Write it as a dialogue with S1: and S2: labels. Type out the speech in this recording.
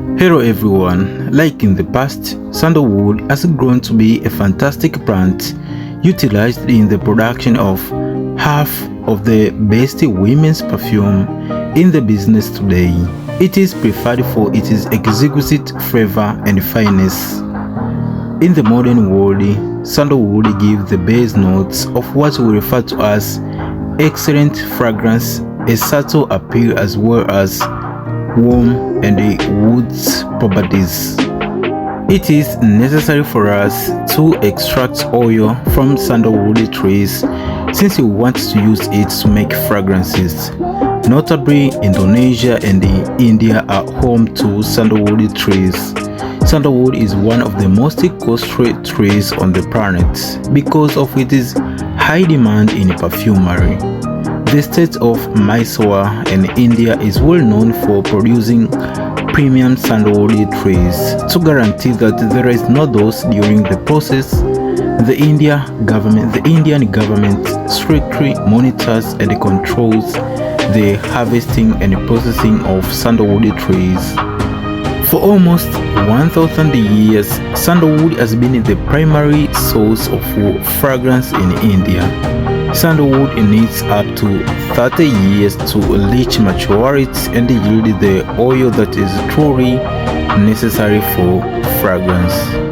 S1: Hello everyone, like in the past, sandalwood has grown to be a fantastic plant utilized in the production of half of the best women's perfume in the business today. It is preferred for its exquisite flavor and fineness. In the modern world, sandalwood gives the base notes of what we refer to as excellent fragrance, a subtle appeal as well as warm and woods properties. It is necessary for us to extract oil from sandalwood trees since we want to use it to make fragrances. Notably, Indonesia and India are home to sandalwood trees. Sandalwood is one of the most costly trees on the planet because of its high demand in perfumery. The state of Mysore in India is well known for producing premium sandalwood trees. To guarantee that there is no loss during the process, the Indian government strictly monitors and controls the harvesting and processing of sandalwood trees. For almost 1,000 years, sandalwood has been the primary source of fragrance in India. Sandalwood needs up to 30 years to reach maturity and yield the oil that is truly necessary for fragrance.